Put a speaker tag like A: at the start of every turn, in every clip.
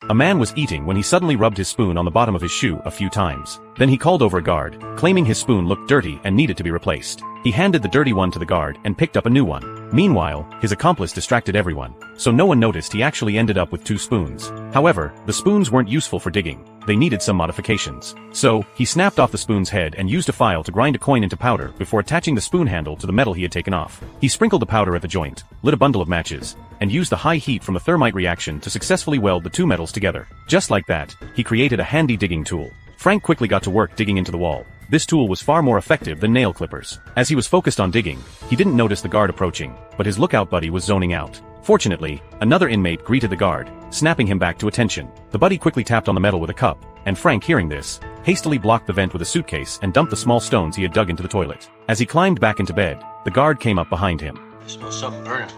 A: A man was eating when he suddenly rubbed his spoon on the bottom of his shoe a few times. Then he called over a guard, claiming his spoon looked dirty and needed to be replaced. He handed the dirty one to the guard and picked up a new one. Meanwhile, his accomplice distracted everyone, so no one noticed he actually ended up with 2 spoons. However, the spoons weren't useful for digging. They needed some modifications. So, he snapped off the spoon's head and used a file to grind a coin into powder before attaching the spoon handle to the metal he had taken off. He sprinkled the powder at the joint, lit a bundle of matches, and used the high heat from the thermite reaction to successfully weld the 2 metals together. Just like that, he created a handy digging tool. Frank quickly got to work digging into the wall. This tool was far more effective than nail clippers. As he was focused on digging, he didn't notice the guard approaching, but his lookout buddy was zoning out. Fortunately, another inmate greeted the guard, snapping him back to attention. The buddy quickly tapped on the metal with a cup, and Frank, hearing this, hastily blocked the vent with a suitcase and dumped the small stones he had dug into the toilet. As he climbed back into bed, the guard came up behind him.
B: I smell something burning.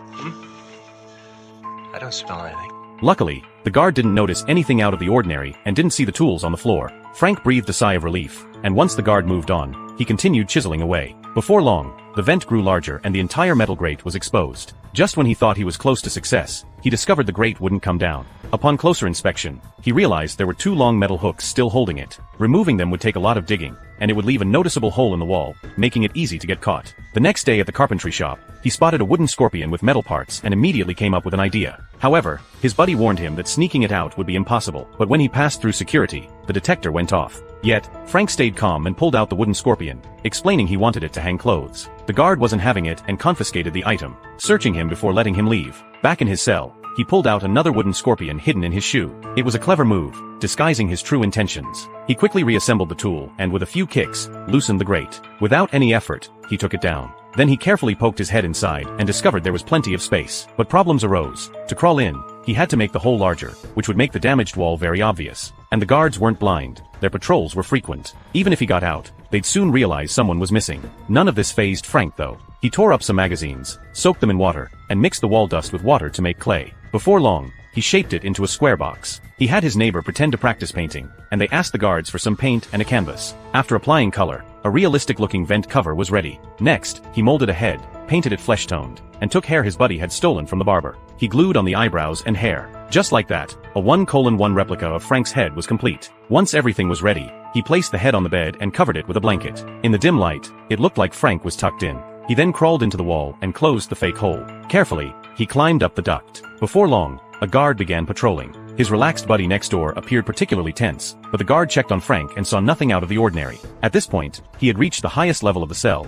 B: I don't smell anything.
A: Luckily, the guard didn't notice anything out of the ordinary and didn't see the tools on the floor. Frank breathed a sigh of relief, and once the guard moved on, he continued chiseling away. Before long, the vent grew larger and the entire metal grate was exposed. Just when he thought he was close to success, he discovered the grate wouldn't come down. Upon closer inspection, he realized there were 2 long metal hooks still holding it. Removing them would take a lot of digging, and it would leave a noticeable hole in the wall, making it easy to get caught. The next day at the carpentry shop, he spotted a wooden scorpion with metal parts and immediately came up with an idea. However, his buddy warned him that sneaking it out would be impossible, but when he passed through security, the detector went off. Yet, Frank stayed calm and pulled out the wooden scorpion, explaining he wanted it to hang clothes. The guard wasn't having it and confiscated the item, searching him before letting him leave. Back in his cell, he pulled out another wooden scorpion hidden in his shoe. It was a clever move, disguising his true intentions. He quickly reassembled the tool and with a few kicks, loosened the grate. Without any effort, he took it down. Then he carefully poked his head inside and discovered there was plenty of space. But problems arose. To crawl in, he had to make the hole larger, which would make the damaged wall very obvious. And the guards weren't blind. Their patrols were frequent. Even if he got out, they'd soon realize someone was missing. None of this fazed Frank though. He tore up some magazines, soaked them in water, and mixed the wall dust with water to make clay. Before long, he shaped it into a square box. He had his neighbor pretend to practice painting, and they asked the guards for some paint and a canvas. After applying color, a realistic-looking vent cover was ready. Next, he molded a head, painted it flesh-toned, and took hair his buddy had stolen from the barber. He glued on the eyebrows and hair. Just like that, a 1:1 replica of Frank's head was complete. Once everything was ready, he placed the head on the bed and covered it with a blanket. In the dim light, it looked like Frank was tucked in. He then crawled into the wall and closed the fake hole. Carefully, he climbed up the duct. Before long, a guard began patrolling. His relaxed buddy next door appeared particularly tense, but the guard checked on Frank and saw nothing out of the ordinary. At this point, he had reached the highest level of the cell,